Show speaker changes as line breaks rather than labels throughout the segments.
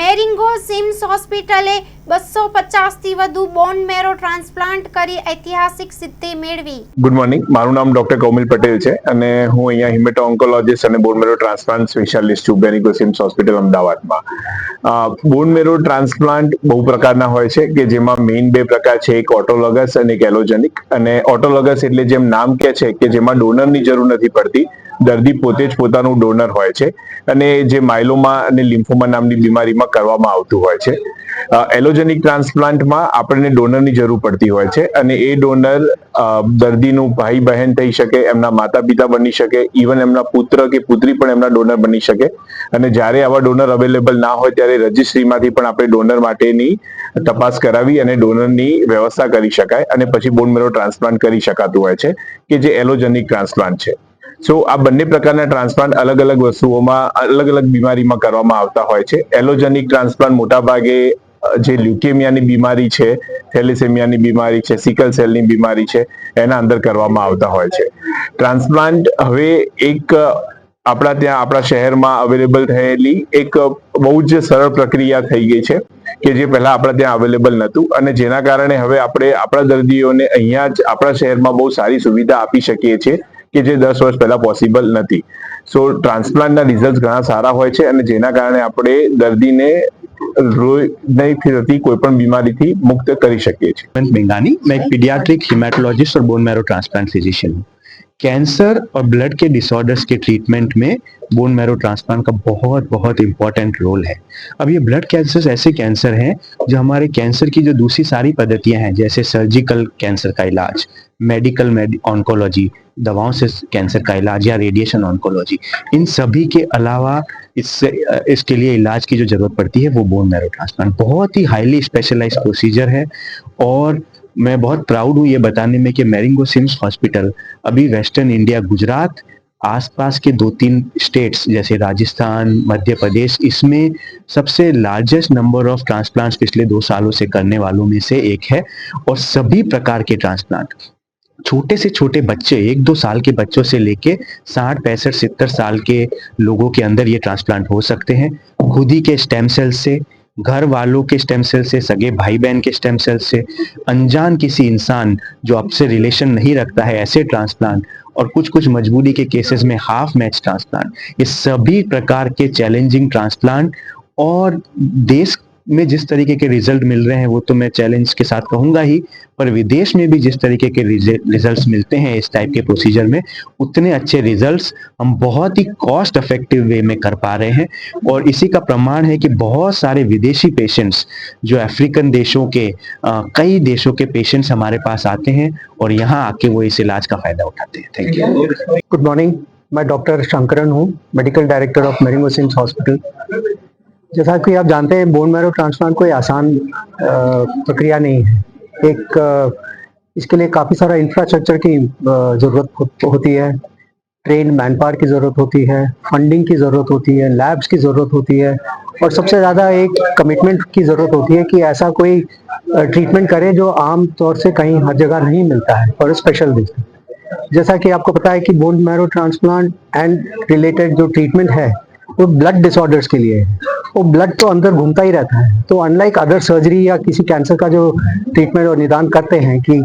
મેરિંગો seems હોસ્પિટલે 250 થી વધુ બોન મેરો ટ્રાન્સપ્લાન્ટ કરી ઐતિહાસિક સિદ્ધિ મેળવી।
ગુડ મોર્નિંગ, મારું નામ ડોક્ટર કોમિલ પટેલ છે અને હું અહીંયા હિમેટો ઓન્કોલોજીસ્ટ અને બોન મેરો ટ્રાન્સપ્લાન્ટ સ્પેશિયાલિસ્ટ છું મેરિંગો સિમ્સ હોસ્પિટલ અમદાવાદમાં। બોન મેરો ટ્રાન્સપ્લાન્ટ બહુ પ્રકારના હોય છે કે જેમાં મેઇન બે પ્રકાર છે, એક ઓટોલોગસ અને એક એલોજેનિક। અને ઓટોલોગસ એટલે જેમ નામ કહે છે કે જેમાં ડોનરની જરૂર નથી પડતી, દર્દી પોતે જ પોતાનું ડોનર હોય છે અને જે માયલોમા અને લિમ્ફોમા નામની બીમારીમાં કરવામાં આવતું હોય છે। એલોજેનિક ટ્રાન્સપ્લાન્ટમાં આપણને ડોનરની જરૂર પડતી હોય છે અને એ ડોનર દર્દીનું ભાઈ બહેન થઈ શકે, એમના માતા પિતા બની શકે, ઇવન એમના પુત્ર કે પુત્રી પણ એમના ડોનર બની શકે। અને જ્યારે આવા ડોનર અવેલેબલ ના હોય ત્યારે રજિસ્ટ્રીમાંથી પણ આપણે ડોનર માટેની તપાસ કરાવી અને ડોનરની વ્યવસ્થા કરી શકાય અને પછી બોન મેરો ટ્રાન્સપ્લાન્ટ કરી શકાતું હોય છે કે જે એલોજેનિક ટ્રાન્સપ્લાન્ટ છે। સો આ બંને પ્રકારના ટ્રાન્સપ્લાન્ટ અલગ અલગ વસ્તુઓમાં અલગ અલગ બીમારીમાં કરવામાં આવતા હોય છે। એલોજેનિક ટ્રાન્સપ્લાન્ટ મોટા ભાગે જે લ્યુકેમિયાની બીમારી છે, થેલેસેમિયાની બીમારી છે, સિકલ સેલની બીમારી છે, એના અંદર કરવામાં આવતા હોય છે। ટ્રાન્સપ્લાન્ટ હવે એક આપણા ત્યાં આપણા શહેરમાં અવેલેબલ થયેલી એક બહુ જ સરળ પ્રક્રિયા થઈ ગઈ છે કે જે પહેલા આપણા ત્યાં અવેલેબલ નહોતું અને જેના કારણે હવે આપણે આપણા દર્દીઓને અહીંયા જ આપણા શહેરમાં બહુ સારી સુવિધા આપી શકીએ છીએ કે જે 10 વર્ષ પહેલા પોસિબલ નથી। સો ટ્રાન્સપ્લાન્ટના રિઝલ્ટ ઘણા સારા હોય છે અને જેના કારણે આપણે દર્દીને कोई पण बीमारी थी मुक्त करी सके छे।
बेंगानी, मैं एक पीडियाट्रिक हिमेटोलॉजिस्ट और बोन मैरो ट्रांसप्लांट फिजिशियन हूँ। कैंसर और ब्लड के डिसऑर्डर्स के ट्रीटमेंट में बोन मैरो ट्रांसप्लांट का बहुत बहुत इंपॉर्टेंट रोल है। अब ये ब्लड कैंसर ऐसे कैंसर हैं जो हमारे कैंसर की जो दूसरी सारी पद्धतियां हैं, जैसे सर्जिकल कैंसर का इलाज, मेडिकल ऑन्कोलॉजी, दवाओं से कैंसर का इलाज या रेडिएशन ऑन्कोलॉजी, इन सभी के अलावा इसके लिए इलाज की जो जरूरत पड़ती है वो बोन मैरो ट्रांसप्लांट बहुत ही हाईली स्पेशलाइज्ड प्रोसीजर है। और मैं बहुत प्राउड हूँ ये बताने में कि मेरिंगो सिम्स हॉस्पिटल अभी वेस्टर्न इंडिया, गुजरात, आसपास के 2-3 स्टेट्स जैसे राजस्थान, मध्य प्रदेश, इसमें सबसे लार्जेस्ट नंबर ऑफ ट्रांसप्लांट्स पिछले 2 सालों से करने वालों में से एक है। और सभी प्रकार के ट्रांसप्लांट, छोटे से छोटे बच्चे, 1-2 साल के बच्चों से लेके 60, 65, 70 साल के लोगों के अंदर ये ट्रांसप्लांट हो सकते हैं। खुद ही के स्टेम सेल से, घर वालों के स्टेम सेल से, सगे भाई बहन के स्टेम सेल से, अनजान किसी इंसान जो आपसे रिलेशन नहीं रखता है, ऐसे ट्रांसप्लांट, और कुछ कुछ मजबूरी के केसेस में हाफ मैच ट्रांसप्लांट, ये सभी प्रकार के चैलेंजिंग ट्रांसप्लांट और देश में जिस तरीके के रिजल्ट मिल रहे हैं वो तो मैं चैलेंज के साथ कहूंगा ही, पर विदेश में भी जिस तरीके के रिजल्ट्स मिलते हैं इस टाइप के प्रोसीजर में, उतने अच्छे रिजल्ट्स हम बहुत ही कॉस्ट इफेक्टिव वे में कर पा रहे हैं। और इसी का प्रमाण है कि बहुत सारे विदेशी पेशेंट्स जो अफ्रीकन देशों के कई देशों के पेशेंट्स हमारे पास आते हैं और यहाँ आके वो इस इलाज का फायदा उठाते हैं। Thank you.
गुड मॉर्निंग, मैं डॉक्टर शंकरन हूँ, medical director of Marengo CIMS hospital. जैसा कि आप जानते हैं, बोन मैरो ट्रांसप्लांट कोई आसान प्रक्रिया नहीं है। इसके लिए काफ़ी सारा इंफ्रास्ट्रक्चर की ज़रूरत होती है, ट्रेन मैन पावर की ज़रूरत होती है, फंडिंग की ज़रूरत होती है, लैब्स की ज़रूरत होती है और सबसे ज़्यादा एक कमिटमेंट की ज़रूरत होती है कि ऐसा कोई ट्रीटमेंट करें जो आम तौर से कहीं हर जगह नहीं मिलता है और स्पेशल रीजन। जैसा कि आपको पता है कि bone marrow transplant and related जो ट्रीटमेंट है वो ब्लड डिसऑर्डर्स के लिए है। वो ब्लड तो अंदर घूमता ही रहता है, तो अनलाइक अदर सर्जरी या किसी कैंसर का जो ट्रीटमेंट और निदान करते हैं कि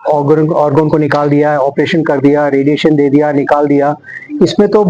ऑर्गन को निकाल दिया, ऑपरेशन कर दिया, रेडिएशन दे दिया, निकाल दिया, इसमें तो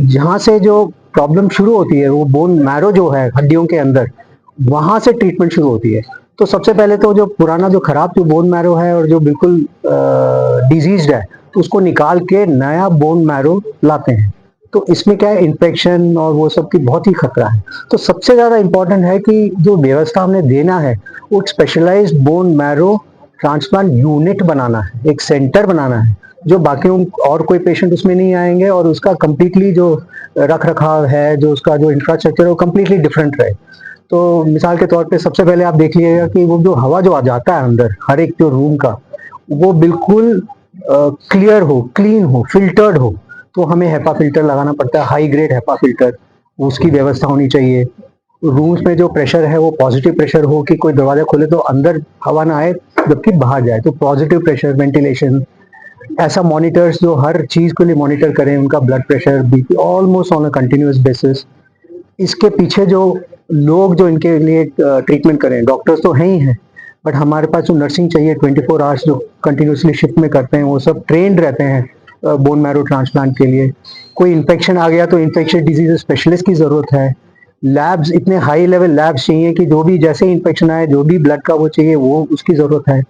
जहाँ से जो प्रॉब्लम शुरू होती है वो बोन मैरो जो है हड्डियों के अंदर, वहाँ से ट्रीटमेंट शुरू होती है। तो सबसे पहले तो जो पुराना जो खराब जो बोन मैरो है और जो बिल्कुल डिजीज्ड है, तो उसको निकाल के नया बोन मैरो लाते हैं। तो इसमें क्या है, इन्फेक्शन और वो सब की बहुत ही खतरा है। तो सबसे ज्यादा इम्पोर्टेंट है कि जो व्यवस्था हमने देना है वो specialised bone marrow transplant unit बनाना है, एक सेंटर बनाना है जो बाकी और कोई पेशेंट उसमें नहीं आएंगे और उसका कंप्लीटली जो रख रखाव है, जो उसका जो इंफ्रास्ट्रक्चर है वो कंप्लीटली डिफरेंट रहे। तो मिसाल के तौर पे सबसे पहले आप देख लीजिएगा कि वो जो हवा जो आ जाता है अंदर हर एक जो रूम का, वो बिल्कुल क्लियर हो, क्लीन हो, फिल्टर्ड हो। तो हमें हेपा फिल्टर लगाना पड़ता है, हाई ग्रेड हेपा फिल्टर, उसकी व्यवस्था होनी चाहिए। रूम्स में जो प्रेशर है वो पॉजिटिव प्रेशर हो कि कोई दरवाजा खोले तो अंदर हवा ना आए जबकि बाहर जाए, तो पॉजिटिव प्रेशर, वेंटिलेशन, ऐसा मॉनिटर्स जो हर चीज के लिए मॉनिटर करें, उनका blood pressure, BP almost on a continuous basis. इसके पीछे जो लोग जो इनके लिए ट्रीटमेंट करें, डॉक्टर्स तो हैं ही हैं, बट हमारे पास जो नर्सिंग चाहिए 24 आवर्स जो कंटिन्यूसली शिफ्ट में करते हैं, वो सब ट्रेंड रहते हैं बोन मैरो ट्रांसप्लांट के लिए। कोई इन्फेक्शन आ गया तो इन्फेक्शियस डिजीज स्पेशलिस्ट की ज़रूरत है। लैब्स, इतने हाई लेवल लैब्स चाहिए कि जो भी जैसे ही इन्फेक्शन आए, जो भी ब्लड का वो चाहिए, वो उसकी ज़रूरत है।